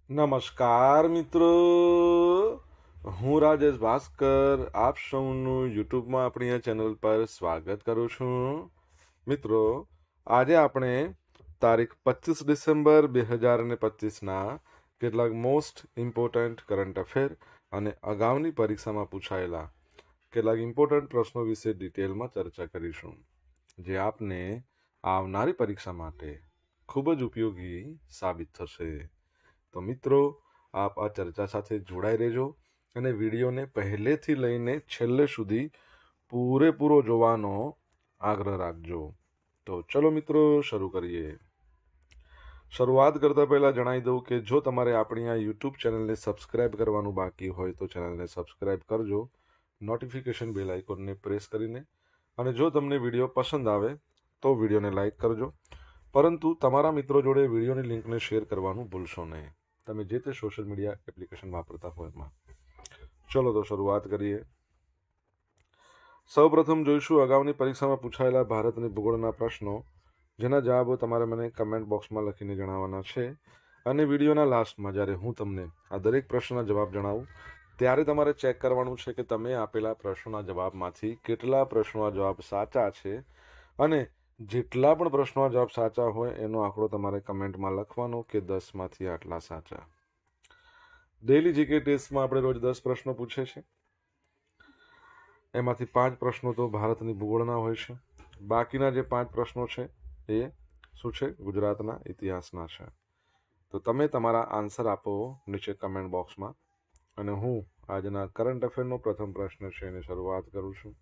નમસ્કાર મિત્રો, હું રાજેશ ભાસ્કર આપ સૌનું યુટ્યુબમાં આપણી આ ચેનલ પર સ્વાગત કરું છું. મિત્રો, આજે આપણે તારીખ 25 ડિસેમ્બર 2025ના કેટલાક મોસ્ટ ઇમ્પોર્ટન્ટ કરંટ અફેર અને અગાઉની પરીક્ષામાં પૂછાયેલા કેટલાક ઇમ્પોર્ટન્ટ પ્રશ્નો વિશે ડિટેલમાં ચર્ચા કરીશું, જે આપને આવનારી પરીક્ષા માટે ખૂબ જ ઉપયોગી સાબિત થશે. તો મિત્રો, આપ આ ચર્ચા સાથે જોડાઈ રહેજો અને વિડીયોને પહેલેથી લઈને છેલ્લે સુધી પૂરેપૂરો જોવાનો આગ્રહ રાખજો. તો ચલો મિત્રો, શરૂ કરીએ. શરૂઆત કરતા પહેલા જણાવી દઉં કે જો તમારે આપણી આ યુટ્યુબ ચેનલને સબસ્ક્રાઇબ કરવાનું બાકી હોય તો ચેનલને સબસ્ક્રાઇબ કરજો, નોટિફિકેશન બેલ આઇકોનને પ્રેસ કરીને. અને જો તમને વિડીયો પસંદ આવે તો વિડીયોને લાઇક કરજો, પરંતુ તમારા મિત્રો જોડે વિડીયોની લિંકને શેર કરવાનું ભૂલશો નહીં, તમે જે તે સોશિયલ મીડિયા એપ્લિકેશન વાપરતા હોય એમાં. ચલો તો શરૂઆત કરીએ. સૌપ્રથમ જોઈશું અગાઉની પરીક્ષામાં પૂછાયેલા ભારતની ભૂગોળના પ્રશ્નો, જેના જવાબો તમારે મને કમેન્ટ બોક્સમાં લખીને જણાવવાના છે. અને વિડીયોના લાસ્ટમાં જ્યારે હું તમને આ દરેક પ્રશ્નના જવાબ જણાવું ત્યારે તમારે ચેક કરવાનું છે કે તમે આપેલા પ્રશ્નોના જવાબમાંથી કેટલા પ્રશ્નોના જવાબ સાચા છે, અને જેટલા પણ પ્રશ્નોના જવાબ સાચા હોય એનો આંકડો તમારે કમેન્ટમાં લખવાનો કે 10માંથી આટલા સાચા. ડેઇલી જીકે ટેસ્ટમાં આપણે રોજ 10 પ્રશ્નો પૂછે છે, એમાંથી 5 પ્રશ્નો તો ભારતની ભૂગોળના હોય છે. બાકીના જે 5 પ્રશ્નો છે એ શું છે? ગુજરાતના ઇતિહાસના છે. તો તમે તમારા આન્સર આપો નીચે કમેન્ટ બોક્સમાં, અને હું આજના કરંટ અફેરનો પ્રથમ પ્રશ્ન છે એની શરૂઆત કરું છું.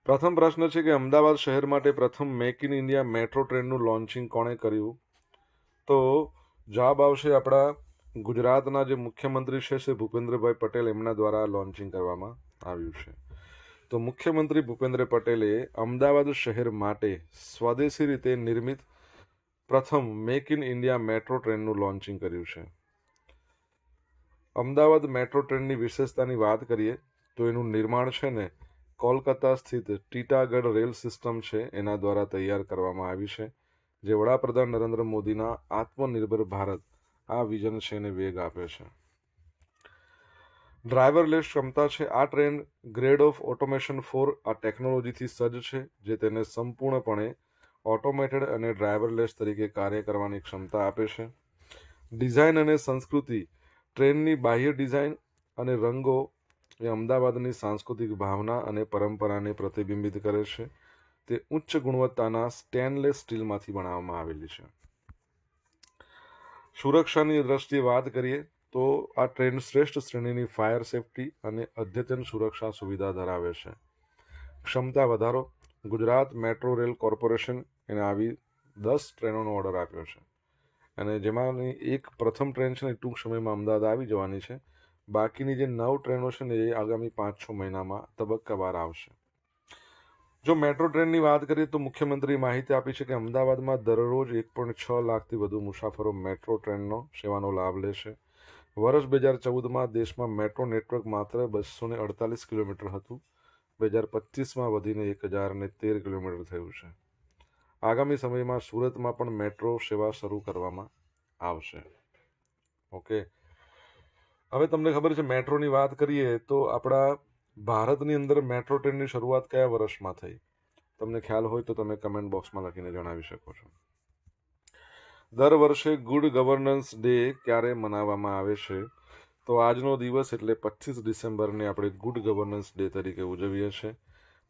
પ્રથમ પ્રશ્ન છે કે અમદાવાદ શહેર માટે પ્રથમ મેક ઇન ઇન્ડિયા મેટ્રો ટ્રેનનું લોન્ચિંગ કોણે કર્યું? તો જવાબ આવશે આપણા ગુજરાતના જે મુખ્યમંત્રી છે શ્રી ભૂપેન્દ્રભાઈ પટેલ, એમના દ્વારા લોન્ચિંગ કરવામાં આવ્યું છે. તો મુખ્યમંત્રી ભૂપેન્દ્ર પટેલે અમદાવાદ શહેર માટે સ્વદેશી રીતે નિર્મિત પ્રથમ મેક ઇન ઇન્ડિયા મેટ્રો ટ્રેનનું લોન્ચિંગ કર્યું છે. અમદાવાદ મેટ્રો ટ્રેનની વિશેષતાની વાત કરીએ તો એનું નિર્માણ છે ને કોલકાતા સ્થિત ટીટાગઢ રેલ સિસ્ટમ છે એના દ્વારા તૈયાર કરવામાં આવી છે, જે વડાપ્રધાન નરેન્દ્ર મોદીના આત્મનિર્ભર ભારત આ વિઝન છે એને વેગ આપે છે. ડ્રાઈવરલેસ ક્ષમતા છે. આ ટ્રેન ગ્રેડ ઓફ ઓટોમેશન 4 આ ટેકનોલોજીથી સજ્જ છે, જે તેને સંપૂર્ણપણે ઓટોમેટેડ અને ડ્રાઈવરલેસ તરીકે કાર્ય કરવાની ક્ષમતા આપે છે. ડિઝાઇન અને સંસ્કૃતિ. ટ્રેનની બાહ્ય ડિઝાઇન અને રંગો એ અમદાવાદની સાંસ્કૃતિક ભાવના અને પરંપરાને પ્રતિબિંબિત કરે છે. તે ઉચ્ચ ગુણવત્તાના સ્ટેનલેસ સ્ટીલમાંથી બનાવવામાં આવેલી છે. સુરક્ષાની દ્રષ્ટિએ વાત કરીએ તો આ ટ્રેન શ્રેષ્ઠ શ્રેણીની ફાયર સેફટી અને અદ્યતન સુરક્ષા સુવિધા ધરાવે છે. ક્ષમતા વધારો. ગુજરાત મેટ્રો રેલ કોર્પોરેશન એને આવી 10 ટ્રેનોનો ઓર્ડર આપ્યો છે, અને જેમાંની એક પ્રથમ ટ્રેન છે ને ટૂંક સમયમાં અમદાવાદ આવી જવાની છે. બાકીની જે 9 ટ્રેનો છે ને એ આગામી 5-6 મહિનામાં તબક્કાવાર આવશે. જો મેટ્રો ટ્રેનની વાત કરીએ તો મુખ્યમંત્રીએ માહિતી આપી છે કે અમદાવાદમાં દરરોજ 1.6 લાખથી વધુ મુસાફરો મેટ્રો ટ્રેનનો સેવાનો લાભ લેશે. વર્ષ 2014માં દેશમાં મેટ્રો નેટવર્ક માત્ર 248 કિલોમીટર હતું. 2025માં વધીને 1013 કિલોમીટર થયું છે. આગામી સમયમાં સુરતમાં પણ મેટ્રો સેવા શરૂ કરવામાં આવશે. ઓકે, હવે તમને ખબર છે મેટ્રોની વાત કરીએ તો આપણા ભારતની અંદર મેટ્રો ટ્રેનની શરૂઆત કયા વર્ષમાં થઈ? તમને ખ્યાલ હોય તો તમે કમેન્ટ બોક્સમાં લખીને જણાવી શકો છો. દર વર્ષે ગુડ ગવર્નન્સ ડે ક્યારે મનાવવામાં આવે છે? તો આજનો દિવસ એટલે 25 ડિસેમ્બરને આપણે ગુડ ગવર્નન્સ ડે તરીકે ઉજવીએ છીએ.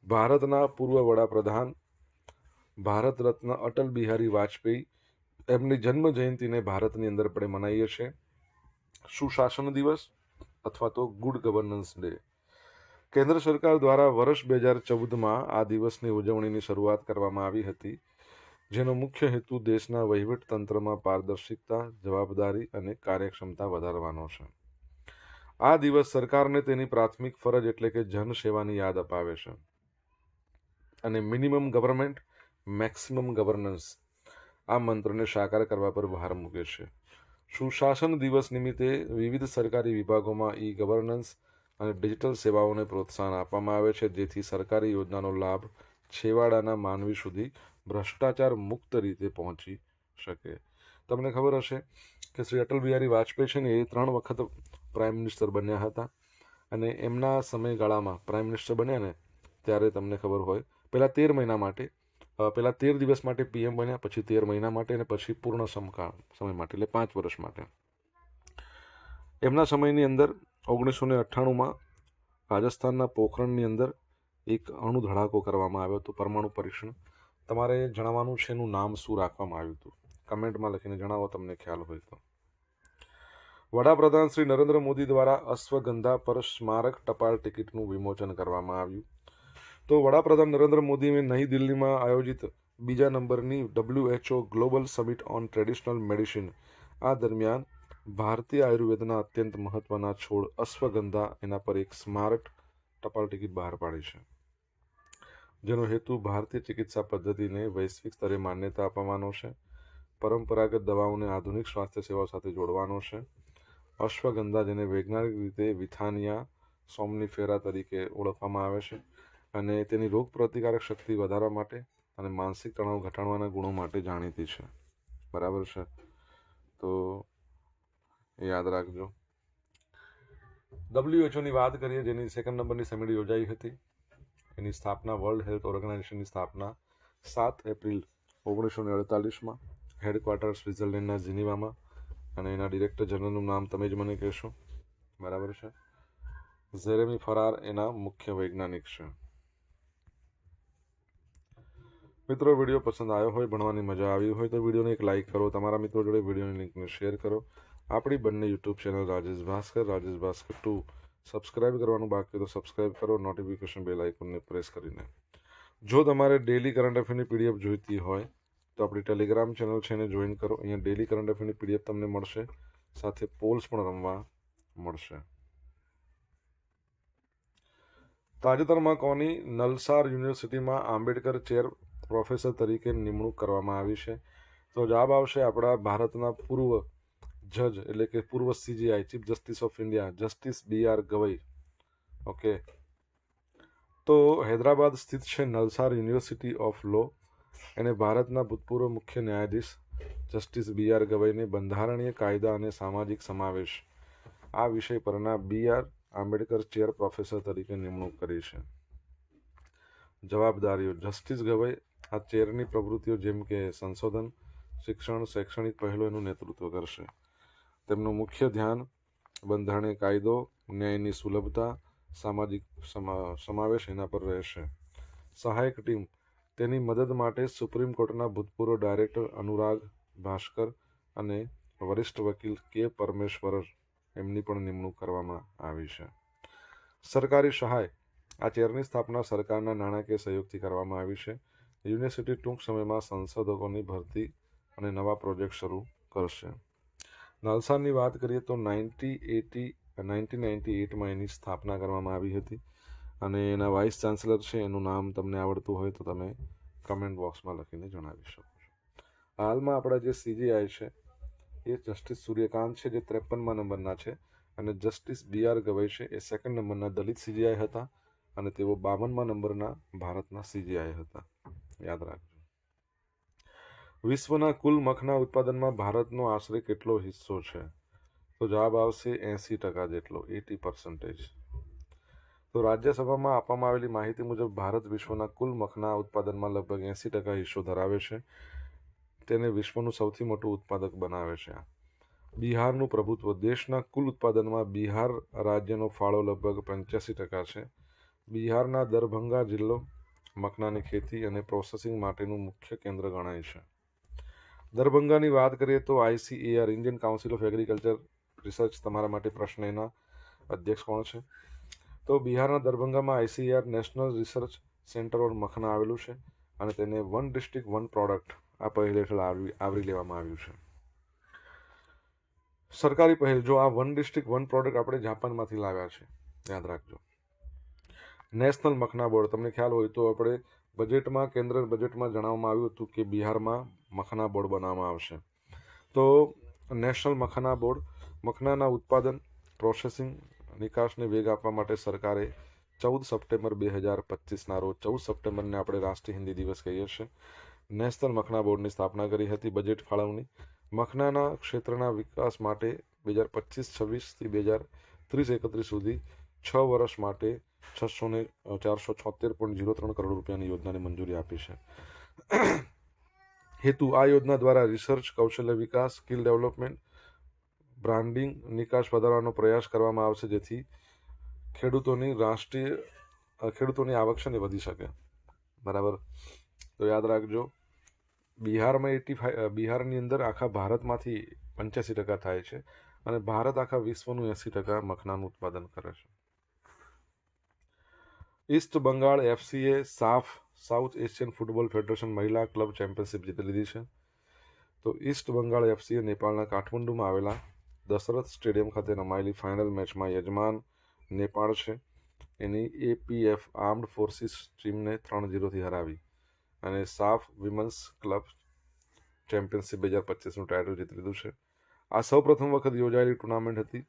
ભારતના પૂર્વ વડાપ્રધાન ભારત રત્ન અટલ બિહારી વાજપેયી એમની જન્મ જયંતિને ભારતની અંદર આપણે મનાવીએ છીએ સુશાસન દિવસ અથવા તો ગુડ ગવર્નન્સ ડે. કેન્દ્ર સરકાર દ્વારા વર્ષ 2014માં આ દિવસની ઉજવણીની શરૂઆત કરવામાં આવી હતી, જેનો મુખ્ય હેતુ દેશના વહીવટતંત્રમાં પારદર્શિકતા, જવાબદારી અને કાર્યક્ષમતા વધારવાનો છે. આ દિવસ સરકારને તેની પ્રાથમિક ફરજ એટલે કે જનસેવાની યાદ અપાવે છે, અને મિનિમમ ગવર્નમેન્ટ મેક્સિમમ ગવર્નન્સ આ મંત્રને સાકાર કરવા પર ભાર મૂકે છે. સુશાસન દિવસ નિમિત્તે વિવિધ સરકારી વિભાગોમાં ઈ ગવર્નન્સ અને ડિજિટલ સેવાઓને પ્રોત્સાહન આપવામાં આવે છે, જેથી સરકારી યોજનાનો લાભ છેવાડાના માનવી સુધી ભ્રષ્ટાચાર મુક્ત રીતે પહોંચી શકે. તમને ખબર હશે કે શ્રી અટલ બિહારી વાજપેયી છે ને એ 3 વખત પ્રાઇમ મિનિસ્ટર બન્યા હતા અને એમના સમયગાળામાં પ્રાઇમ મિનિસ્ટર બન્યા ને ત્યારે તમને ખબર હોય પહેલાં 13 મહિના માટે પહેલાં 13 દિવસ માટે પીએમ બન્યા, પછી 13 મહિના માટે અને પછી પૂર્ણ સમય માટે એટલે 5 વર્ષ માટે. એમના સમયની અંદર 1998માં રાજસ્થાનના પોખરણની અંદર એક અણુ ધડાકો કરવામાં આવ્યો હતો, પરમાણુ પરીક્ષણ. તમારે જણાવવાનું છે એનું નામ શું રાખવામાં આવ્યું હતું, કમેન્ટમાં લખીને જણાવો તમને ખ્યાલ હોય તો. વડાપ્રધાન શ્રી નરેન્દ્ર મોદી દ્વારા અશ્વગંધા પર સ્મારક ટપાલ ટિકિટનું વિમોચન કરવામાં આવ્યું. તો વડાપ્રધાન નરેન્દ્ર મોદીએ નવી દિલ્હીમાં આયોજિત 2જા નંબરની WHO global summit on traditional medicine આ દરમિયાન ભારતીય આયુર્વેદના અત્યંત મહત્વના છોડ અશ્વગંધા એના પર એક સ્મારક ટપાલ ટિકિટ બહાર પાડી છે, જેનો હેતુ ભારતીય ચિકિત્સા પદ્ધતિને વૈશ્વિક સ્તરે માન્યતા આપવાનો છે, પરંપરાગત દવાઓને આધુનિક સ્વાસ્થ્ય સેવાઓ સાથે જોડવાનો છે. અશ્વગંધા, જેને વૈજ્ઞાનિક રીતે વિથાનિયા સોમનીફેરા તરીકે ઓળખવામાં આવે છે, અને તેની રોગ પ્રતિકારક શક્તિ વધારવા માટે અને માનસિક તણાવ ઘટાડવાના ગુણો માટે જાણીતી છે. બરાબર છે, તો યાદ રાખજો. WHOની વાત કરીએ, જેની 2nd નંબરની સમિટ યોજાઈ હતી. એની સ્થાપના વર્લ્ડ હેલ્થ ઓર્ગેનાઇઝેશનની સ્થાપના 7 એપ્રિલ 1948માં, હેડક્વાર્ટર સ્વિટ્ઝરલેન્ડના જીનીવામાં, અને એના ડિરેક્ટર જનરલનું નામ તમે જ મને કહેશો. બરાબર છે, જેરેમી ફરાર એના મુખ્ય વૈજ્ઞાનિક છે. મિત્રો, વિડીયો પસંદ આવ્યો હોય, ભણવાની મજા આવી હોય તો વિડીયોને એક લાઇક કરો, તમારા મિત્રો જોડે વિડીયોની લિંકને શેર કરો. આપણી બંને YouTube channel Rajesh Bhaskar 2 subscribe કરવાનું બાકી તો સબસ્ક્રાઇબ કરો, નોટિફિકેશન બેલ આઇકોનને પ્રેસ કરીને. જો તમારે ડેલી કરંટ અફેરની પીડીએફ જોઈતી હોય તો આપણી ટેલિગ્રામ ચેનલ છે એને જોઈન કરો. અહીંયા ડેલી કરંટ અફેરની પીડીએફ તમને મળશે, સાથે પોલ્સ પણ રમવા મળશે. તાજેતરમાં કોની નલસાર યુનિવર્સિટીમાં આંબેડકર ચેર પ્રોફેસર તરીકે નિમણૂક કરવામાં આવી છે? તો જવાબ આવશે આપણા ભારતના પૂર્વ જજ એટલે કે પૂર્વ CJI chief justice of India justice BR Gavai. Okay, તો હૈદરાબાદ સ્થિત છે નલસાર યુનિવર્સિટી ઓફ લો. એને ભારતના ભૂતપૂર્વ મુખ્ય ન્યાયાધીશ જસ્ટિસ BR ગવઈને બંધારણીય કાયદા અને સામાજિક સમાવેશ આ વિષય પરના BR આંબેડકર ચેર પ્રોફેસર તરીકે નિમણૂક કરી છે. જવાબદારીઓ: જસ્ટિસ ગવઈ આ ચેરની પ્રવૃત્તિઓ જેમ કે સંશોધન, શિક્ષણ, શૈક્ષણિક પહેલોનું નેતૃત્વ કરશે. તેમનું મુખ્ય ધ્યાન બંધારણીય કાયદો, ન્યાયની સુલભતા, સામાજિક સમાવેશ એના પર રહેશે. સહાયક ટીમ: તેની મદદ માટે સુપ્રીમ કોર્ટના ભૂતપૂર્વ ડાયરેક્ટર અનુરાગ ભાસ્કર અને વરિષ્ઠ વકીલ K પરમેશ્વર એમની પણ નિમણૂક કરવામાં આવી છે. સરકારી સહાય: આ ચેરની સ્થાપના સરકારના નાણાકીય સહયોગથી કરવામાં આવી છે. યુનિવર્સિટી ટૂંક સમયમાં સંશોધકોની ભરતી અને નવા પ્રોજેક્ટ શરૂ કરશે. નલસારની વાત કરીએ તો 1998માં એની સ્થાપના કરવામાં આવી હતી, અને એના વાઇસ ચાન્સલર છે, એનું નામ તમને આવડતું હોય તો તમે કમેન્ટ બોક્સમાં લખીને જણાવી શકો છો. હાલમાં આપણા જે CJI છે એ જસ્ટિસ સૂર્યકાંત છે, જે 53મા નંબરના છે, અને જસ્ટિસ BR ગવઈ છે એ 2nd નંબરના દલિત CJI હતા, અને તેઓ 52મા નંબરના ભારતના CJI હતા. યાદ રાખજો. વિશ્વના કુલ મખના ઉત્પાદનમાં ભારતનો આશરે કેટલો હિસ્સો છે? તો જવાબ આવશે 80% જેટલો, 80%. તો રાજ્યસભામાં આપવામાં આવેલી માહિતી મુજબ ભારત વિશ્વના કુલ મખના ઉત્પાદનમાં લગભગ 80% હિસ્સો ધરાવે છે. તેને વિશ્વનું સૌથી મોટું ઉત્પાદક બનાવે છે. બિહારનું પ્રભુત્વ: દેશના કુલ ઉત્પાદનમાં બિહાર રાજ્યનો ફાળો લગભગ 85% છે. બિહારના દરભંગા જિલ્લો મખનાની ખેતી અને પ્રોસેસિંગ માટેનું મુખ્ય કેન્દ્ર ગણાય છે. દરભંગાની વાત કરીએ તો ICAR Indian council of agriculture research, તમારા માટે પ્રશ્ન, એના અધ્યક્ષ કોણ છે? તો બિહારના દરભંગામાં ICAR national research centre on makhana આવેલું છે, અને તેને વન ડિસ્ટ્રિક્ટ વન પ્રોડક્ટ આ પહેલ હેઠળ આવરી લેવામાં આવ્યું છે. સરકારી પહેલ: જો આ વન ડિસ્ટ્રિક્ટ વન પ્રોડક્ટ આપણે જાપાનમાંથી લાવ્યા છે, યાદ રાખજો. નેશનલ મખના બોર્ડ: તમને ખ્યાલ હોય તો આપણે બજેટમાં, કેન્દ્ર બજેટમાં જણાવવામાં આવ્યું હતું કે બિહારમાં મખના બોર્ડ બનાવવામાં આવશે. તો નેશનલ મખના બોર્ડ મખનાના ઉત્પાદન, પ્રોસેસિંગ, નિકાસને વેગ આપવા માટે સરકારે 14 સપ્ટેમ્બર 2025ના રોજ, 14 સપ્ટેમ્બરને આપણે રાષ્ટ્રીય હિન્દી દિવસ કહીએ છીએ, નેશનલ મખના બોર્ડની સ્થાપના કરી હતી. બજેટ ફાળવણી મખનાના ક્ષેત્રના વિકાસ માટે 2025-26થી 2030-31 સુધી 6 વર્ષ માટે 476.03 કરોડ રૂપિયાની યોજનાની મંજૂરી આપી છે. હેતુ: આ યોજના દ્વારા રિસર્ચ, કૌશલ્ય વિકાસ, સ્કિલ ડેવલપમેન્ટ, બ્રાન્ડિંગ, નિકાસ વધારવાનો પ્રયાસ કરવામાં આવશે, જેથી ખેડૂતોની આવક છે ને વધી શકે. બરાબર, તો યાદ રાખજો. બિહારની અંદર આખા ભારતમાંથી 85% થાય છે અને ભારત આખા વિશ્વનું 80% મખનાનું ઉત્પાદન કરે છે. East Bengal FC South Asian football federation મહિલા ક્લબ ચેમ્પિયનશિપ જીતી લીધી છે. તો ઈસ્ટ બંગાળ એફસીએ નેપાળના કાઠમંડુમાં આવેલા દશરથ સ્ટેડિયમ ખાતે રમાયેલી ફાઇનલ મેચમાં યજમાન નેપાળ છે એની એપીએફ આર્મ્ડ ફોર્સિસ ટીમને 3-0થી હરાવી અને સાફ વિમન્સ ક્લબ ચેમ્પિયનશિપ 2025નું ટાઇટલ જીતી લીધું છે. આ સૌ પ્રથમ વખત યોજાયેલી ટુર્નામેન્ટ હતી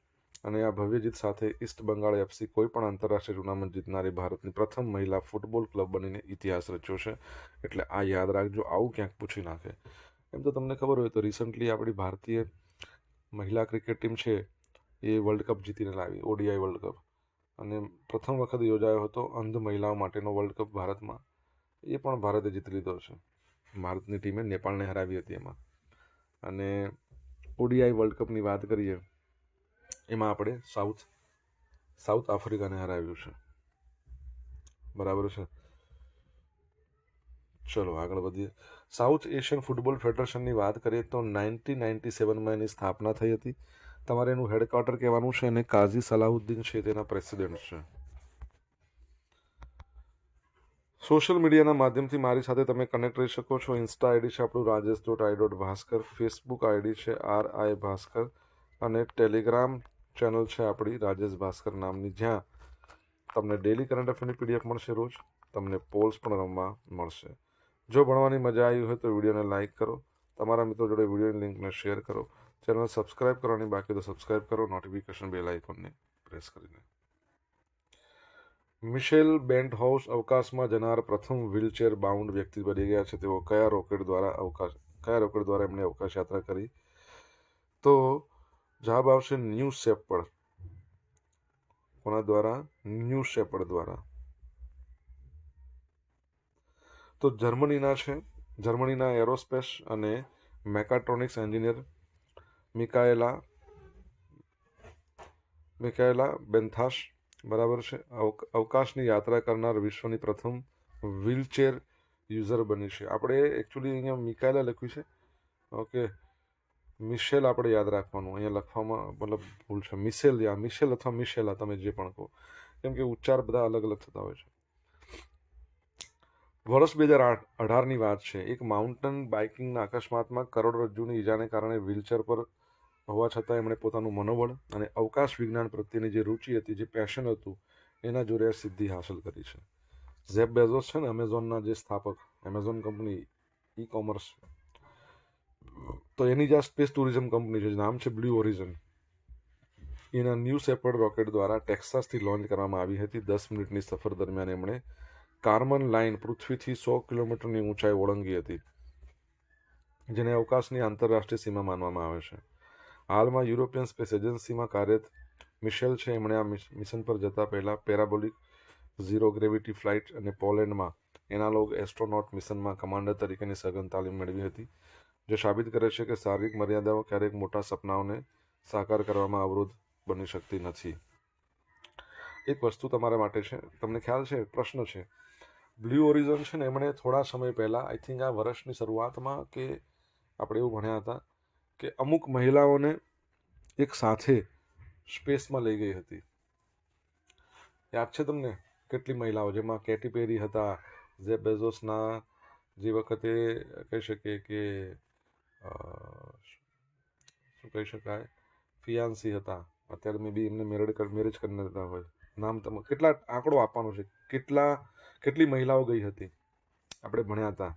અને આ ભવ્ય જીત સાથે ઈસ્ટ બંગાળ એફસી કોઈ પણ આંતરરાષ્ટ્રીય ટુર્નામેન્ટ જીતનારી ભારતની પ્રથમ મહિલા ફૂટબોલ ક્લબ બનીને ઇતિહાસ રચ્યો છે. એટલે આ યાદ રાખજો, આવું ક્યાંક પૂછી નાખે. એમ તો તમને ખબર હોય તો રિસન્ટલી આપણી ભારતીય મહિલા ક્રિકેટ ટીમ છે એ વર્લ્ડ કપ જીતીને લાવી, ઓડીઆઈ વર્લ્ડ કપ, અને પ્રથમ વખત યોજાયો હતો અંધ મહિલાઓ માટેનો વર્લ્ડ કપ ભારતમાં, એ પણ ભારતે જીતી લીધો છે. ભારતની ટીમે નેપાળને હરાવી હતી એમાં. અને ઓડીઆઈ વર્લ્ડ કપની વાત કરીએ એમાં આપણે સાઉથ આફ્રિકાને હરાવ્યું છે. બરાબર છે. ચલો આગળ વધીએ. સાઉથ એશિયન ફૂટબોલ ફેડરેશનની વાત કરીએ તો 1997માં એની સ્થાપના થઈ હતી. તમારે એનું હેડક્વાર્ટર કહેવાનું છે અને કાઝી સલાહુદ્દીન છે તેના પ્રેસિડેન્ટ છે. સોશિયલ મીડિયાના માધ્યમથી મારી સાથે તમે કનેક્ટ રહી શકો છો. ઇન્સ્ટા આઈડી છે આપણું rajesh.i.bhaskar, ફેસબુક આઈડી છે RI ભાસ્કર અને ટેલિગ્રામ ચેનલ છે આપણી રાજેશ ભાસ્કર નામની, જ્યાં તમને ડેલી કરંટ અફેરની પીડીએફ મળશે, રોજ તમને પોલ્સ પણ રમવા મળશે. જો ભણવાની મજા આવી હોય તો વિડીયોને લાઇક કરો, તમારા મિત્રો જોડે વિડીયોની લિંકને શેર કરો, ચેનલ સબસ્ક્રાઇબ કરવાની બાકી તો સબસ્ક્રાઇબ કરો, નોટિફિકેશન બેલ આઇકોનને પ્રેસ કરીને. મિશેલ બેન્ટહાઉસ અવકાશમાં જનાર પ્રથમ વ્હીલચેર બાઉન્ડ વ્યક્તિ બની ગયા છે. તેઓ કયા રોકેટ દ્વારા એમણે અવકાશ યાત્રા કરી? તો જવાબ આવશે ન્યૂ શેપર્ડ. કોના દ્વારા? ન્યૂ શેપર્ડ દ્વારા. તો જર્મનીના એરોસ્પેસ અને મેકાટ્રોનિક્સ એન્જિનિયર મિકાએલા બેન્થાસ, બરાબર છે, અવકાશની યાત્રા કરનાર વિશ્વની પ્રથમ વ્હીલચેર યુઝર બની છે. આપણે એકચ્યુઅલી અહીંયા મિકાએલા લખ્યું છે, ઓકે, મિશેલ આપણે યાદ રાખવાનું, અહીંયા લખવામાં મતલબ ભૂલ છે. મિશેલ અથવા મિશેલા, તમે જે પણ કહો, કેમ કે ઉચ્ચાર બધા અલગ અલગ થતા હોય છે. વર્ષ 2018ની વાત છે. એક માઉન્ટેન બાઇકિંગના અકસ્માતમાં કરોડરજ્જુની ઈજાને કારણે વ્હીલચેર પર હોવા છતાં એમણે પોતાનું મનોબળ અને અવકાશ વિજ્ઞાન પ્રત્યેની જે રુચિ હતી, જે પેશન હતું, એના જોડે સિદ્ધિ હાંસલ કરી છે. જેફ બેઝોસ છે ને, એમેઝોનના જે સ્થાપક, એમેઝોન કંપની ઈ કોમર્સ, તો એની જે સ્પેસ ટુરિઝમ કંપની છે, નામ છે બ્લુ ઓરિજન, એના ન્યૂ શેપર્ડ રોકેટ દ્વારા ટેક્સાસથી લોન્ચ કરવામાં આવી હતી. 10 મિનિટની સફર દરમિયાન એમણે કાર્મન લાઇન પૃથ્વીથી 100 કિલોમીટરની ઊંચાઈ ઓળંગી હતી, જેને અવકાશની આંતરરાષ્ટ્રીય સીમા માનવામાં આવે છે. હાલમાં યુરોપિયન સ્પેસ એજન્સીમાં કાર્યરત મિશેલ છે. એમણે આ મિશન પર જતા પહેલા પેરાબોલિક ઝીરો ગ્રેવિટી ફ્લાઇટ અને પોલેન્ડમાં એનાલોગ એસ્ટ્રોનોટ મિશનમાં કમાન્ડર તરીકેની સઘન તાલીમ મેળવી હતી, જે સાબિત કરે છે કે શારીરિક મર્યાદાઓ ક્યારેક મોટા સપનાઓને સાકાર કરવામાં અવરોધ બની શકતી નથી. એક વસ્તુ તમારા માટે છે, તમને ખ્યાલ છે, પ્રશ્ન છે, બ્લુ ઓરિઝન છે ને, એમણે થોડા સમય પહેલાં, આઈ થિંક આ વર્ષની શરૂઆતમાં કે આપણે એવું ભણ્યા હતા કે અમુક મહિલાઓને એક સાથે સ્પેસમાં લઈ ગઈ હતી. યાદ છે તમને? કેટલી મહિલાઓ, જેમાં કેટી પેરી હતા, જેફ બેઝોસના જે વખતે કહી શકીએ કે શું કહી શકાય, ફિયાન્સી હતા, અત્યારે મેં બી એમને મેરેજ કરીને રહેતા હોય. નામ તમે કેટલા આંકડો આપવાનો છે, કેટલી મહિલાઓ ગઈ હતી, આપણે ભણ્યા હતા.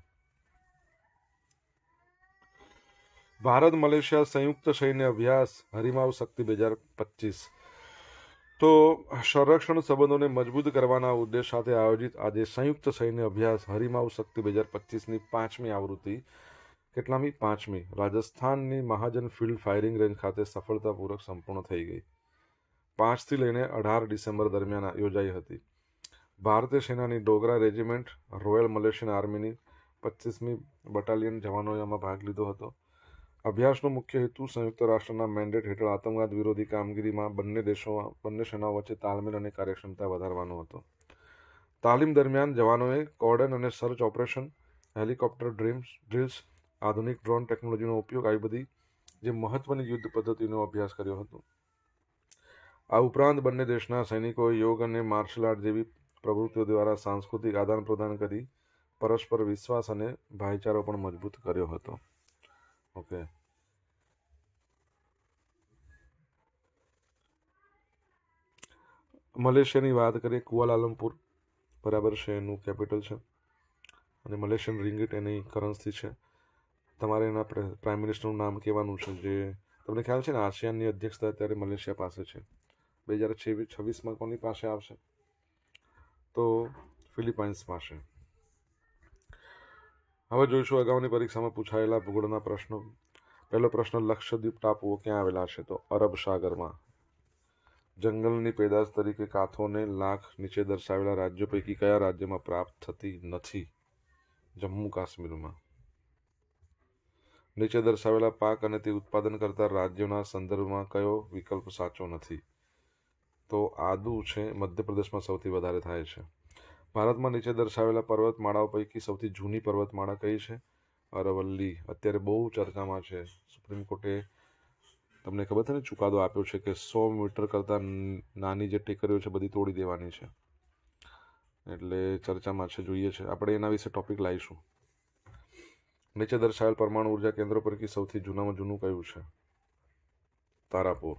ભારત મલેશિયા સંયુક્ત સૈન્ય અભ્યાસ હરિમાવ શક્તિ 2025. તો સંરક્ષણ સંબંધોને મજબૂત કરવાના ઉદ્દેશ સાથે આયોજિત આજે સંયુક્ત સૈન્ય અભ્યાસ હરિમાવ શક્તિ 2025ની 5મી આવૃત્તિ કેટલામી? 5મી. રાજસ્થાનની મહાજન ફિલ્ડ ફાયરિંગ રેન્જ ખાતે સફળતાપૂર્વક સંપૂર્ણ થઈ ગઈ. 5થી લઈને 18 ડિસેમ્બર દરમિયાન યોજાઈ હતી. ભારતીય સેનાની ડોગરા રેજિમેન્ટ, રોયલ મલેશિયન આર્મીની 25મી બટાલિયન જવાનોએ આમાં ભાગ લીધો હતો. અભ્યાસનો મુખ્ય હેતુ સંયુક્ત રાષ્ટ્રના મેન્ડેટ હેઠળ આતંકવાદ વિરોધી કામગીરીમાં બંને સેનાઓ વચ્ચે તાલમેલ અને કાર્યક્ષમતા વધારવાનો હતો. તાલીમ દરમિયાન જવાનોએ કોર્ડન અને સર્ચ ઓપરેશન, હેલિકોપ્ટર ડ્રિલ્સ, આધુનિક ડ્રોન ટેકનોલોજીનો ઉપયોગ, આવી બધી જે મહત્વની યુદ્ધ પદ્ધતિનો અભ્યાસ કર્યો હતો. આ ઉપરાંત બંને દેશના સૈનિકોએ યોગ અને માર્શલ આર્ટ જેવી પ્રવૃત્તિઓ દ્વારા સાંસ્કૃતિક આદાન પ્રદાન કરી પરસ્પર વિશ્વાસ અને ભાઈચારો પણ મજબૂત કર્યો હતો. ઓકે, મલેશિયાની વાત કરીએ. કુઆલાલંપુર બરાબર છે એનું કેપિટલ છે, અને મલેશિયન રિંગિટ એની કરન્સી છે. તમારે એના પ્રાઇમ મિનિસ્ટરનું નામ કહેવાનું છે. જે તમને ખ્યાલ છે ને, આસિયાનની અધ્યક્ષતા અત્યારે મલેશિયા પાસે છે. 2026માં કોની પાસે આવશે? તો ફિલિપાઇન્સ પાસે. હવે જોઈશું અગાઉની પરીક્ષામાં પૂછાયેલા ભૂગોળના પ્રશ્નો. પહેલો પ્રશ્ન, લક્ષદ્વીપ ટાપુઓ ક્યાં આવેલા છે? તો અરબ સાગરમાં. જંગલની પેદાશ તરીકે કાથોને લાખ નીચે દર્શાવેલા રાજ્યો પૈકી કયા રાજ્યમાં પ્રાપ્ત થતી નથી? જમ્મુ કાશ્મીરમાં. નીચે દર્શાવેલા પાક અને તે ઉત્પાદન કરતા રાજ્યોના સંદર્ભમાં કયો વિકલ્પ સાચો નથી? તો આદુ છે, મધ્યપ્રદેશમાં સૌથી વધારે થાય છે. ભારતમાં નીચે દર્શાવેલા પર્વતમાળાઓ પૈકી સૌથી જૂની પર્વતમાળા કઈ છે? અરવલ્લી. અત્યારે બહુ ચર્ચામાં છે. સુપ્રીમ કોર્ટે તમને ખબર છે ને ચુકાદો આપ્યો છે કે 100 મીટર કરતાં નાની જે ટેકરીઓ છે બધી તોડી દેવાની છે. એટલે ચર્ચામાં છે, જોઈએ છે. આપણે એના વિશે ટોપિક લાવીશું. નીચે દર્શાવેલ પરમાણુ ઉર્જા કેન્દ્રો પૈકી સૌથી જૂનામાં જૂનું કયું છે? તારાપુર.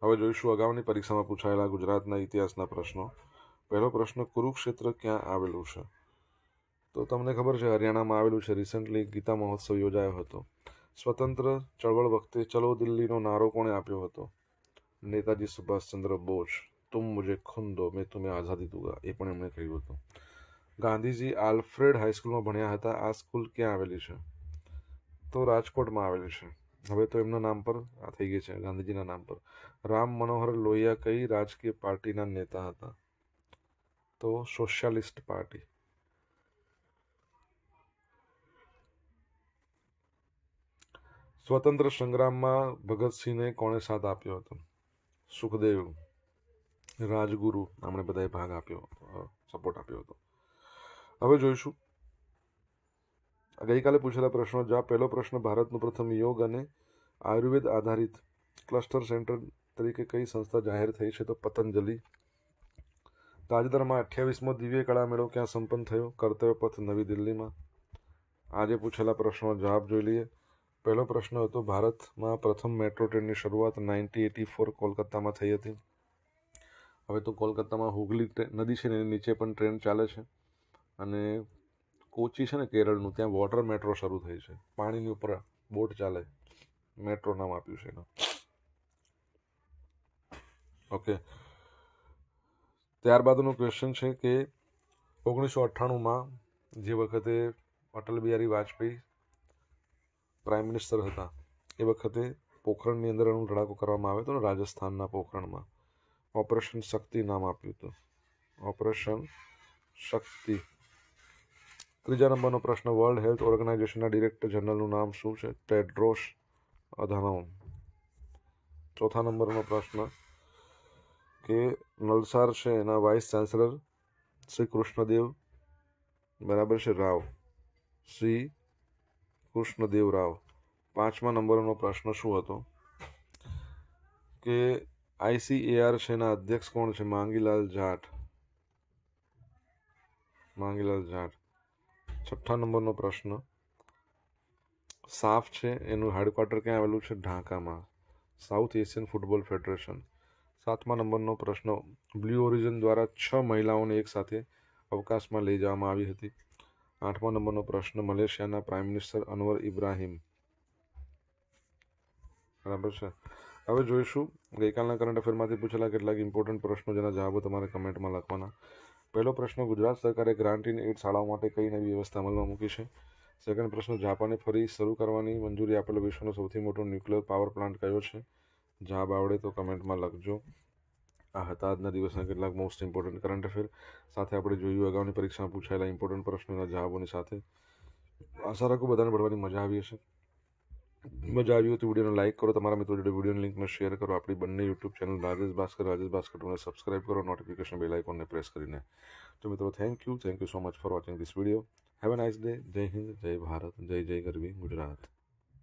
હવે જોઈશું અગાઉની પરીક્ષામાં પૂછાયેલા ગુજરાતના ઇતિહાસના પ્રશ્નો. પહેલો પ્રશ્ન, કુરુક્ષેત્ર ક્યાં આવેલું છે? તો તમને ખબર છે હરિયાણામાં આવેલું છે. રિસેન્ટલી ગીતા મહોત્સવ યોજાયો હતો. સ્વતંત્ર ચળવળ વખતે ચલો દિલ્હીનો નારો કોણે આપ્યો હતો? નેતાજી સુભાષચંદ્ર બોઝ. તુમ મુझे ખૂન દો મેં तुम्हें આઝાદી દૂંગા, એ પણ એમણે કહ્યું હતું. ગાંધીજી આલ્ફ્રેડ હાઈસ્કૂલમાં ભણ્યા હતા. આ સ્કૂલ ક્યાં આવેલી છે? તો રાજકોટમાં આવેલી છે. હવે તો એમના નામ પર આ થઈ ગઈ છે, ગાંધીજીના નામ પર. રામ મનોહર લોહિયા કઈ રાજકીય પાર્ટીના નેતા હતા? તો સોશિયાલિસ્ટ પાર્ટી. સ્વતંત્ર સંગ્રામમાં ભગતસિંહને કોણે સાથ આપ્યો હતો? સુખદેવ. રાજગુરુ, આપણે બધાએ ભાગ આપ્યો, સપોર્ટ આપ્યો હતો. હવે જોઈશું ગઈકાલે પૂછેલા પ્રશ્નો. જો પહેલો પ્રશ્ન, ભારતનું પ્રથમ યોગ અને આયુર્વેદ આધારિત ક્લસ્ટર સેન્ટર તરીકે કઈ સંસ્થા જાહેર થઈ છે? તો પતંજલિ. તાજેતરમાં 28મો દિવ્ય કળા મેળો ક્યાં સંપન્ન થયો? કર્તવ્ય પથ, નવી દિલ્હીમાં. આજે પૂછેલા પ્રશ્નનો જવાબ જોઈ લઈએ. પહેલો પ્રશ્ન હતો, ભારતમાં પ્રથમ મેટ્રો ટ્રેનની શરૂઆત 1984 કોલકાતામાં થઈ હતી. હવે તો કોલકાતામાં હુગલી નદી છે ને એની નીચે પણ ટ્રેન ચાલે છે. અને કોચી છે ને કેરળનું, ત્યાં વોટર મેટ્રો શરૂ થઈ છે. પાણીની ઉપર બોટ ચાલે, મેટ્રો નામ આપ્યું છે એનું. ઓકે, ત્યારબાદનો ક્વેશ્ચન છે કે 1998માં જે વખતે અટલ બિહારી વાજપેયી પ્રાઇમ મિનિસ્ટર હતા એ વખતે પોખરણની અંદર એનું ધડાકો કરવામાં આવ્યો હતો ને, રાજસ્થાનના પોખરણમાં. ઓપરેશન શક્તિ નામ આપ્યું હતું. ઓપરેશન શક્તિ. ત્રીજા નંબરનો પ્રશ્ન, વર્લ્ડ હેલ્થ ઓર્ગેનાઇઝેશનના ડિરેક્ટર જનરલનું નામ શું છે? Tedros Adhanom. ચોથા નંબરનો પ્રશ્ન કે નલસાર છે એના વાઇસ ચાન્સલર શ્રી કૃષ્ણદેવ બરાબર છે રાવ, શ્રી કૃષ્ણદેવ રાવ. પાંચમા નંબરનો પ્રશ્ન શું હતો કે ICAR છે એના અધ્યક્ષ કોણ છે? માંગીલાલ જાટ. માંગીલાલ જાટ. છઠ્ઠા નંબરનો પ્રશ્ન, સાફ છે એનું હેડક્વાર્ટર ક્યાં આવેલું છે? ઢાકામાં, સાઉથ એશિયન ફૂટબોલ ફેડરેશન. સાતમા નંબરનો પ્રશ્ન, બ્લુ ઓરિજિન દ્વારા 6 મહિલાઓને એક સાથે અવકાશમાં લઈ જવામાં આવી હતી. આઠમા નંબરનો પ્રશ્ન, મલેશિયાના પ્રાઇમ મિનિસ્ટર અનવર ઇબ્રાહિમ. બરાબર છે. હવે જોઈશું ગઈકાલના કરંટ અફેરમાંથી પૂછેલા કેટલાક ઇમ્પોર્ટન્ટ પ્રશ્નો જેના જવાબો તમારે કમેન્ટમાં લખવાના. પહેલો પ્રશ્ન, ગુજરાત સરકારે ગ્રાન્ટ ઇન એડ શાળાઓ માટે કઈ નવી વ્યવસ્થા અમલમાં મૂકી છે? સેકન્ડ પ્રશ્ન, જાપાને ફરી શરૂ કરવાની મંજૂરી આપેલો વિશ્વનો સૌથી મોટો ન્યુક્લિયર પાવર પ્લાન્ટ કયો છે? જવાબ આવડે તો કમેન્ટમાં લખજો. આ હતા આજના દિવસના કેટલાક મોસ્ટ ઇમ્પોર્ટન્ટ કરંટ અફેર. સાથે આપણે જોયું અગાઉની પરીક્ષામાં પૂછાયેલા ઇમ્પોર્ટન્ટ પ્રશ્નોના જવાબોની સાથે. આશા રાખું બધાને ભણવાની મજા આવી હશે. મજા આવી હોય તો વિડીયોને લાઇક કરો, તમારા મિત્રો જોડે વિડીયોની લિંકને શેર કરો. આપણી બંને યુટ્યુબ ચેનલ રાજેશ ભાસ્કર ટુને સબસ્ક્રાઇબ કરો, નોટિફિકેશન બેલ આઇકોનને પ્રેસ કરીને. તો મિત્રો thank you so much for watching this video. Have a nice day. જય હિન્દ, જય ભારત, જય જય ગરવી ગુજરાત.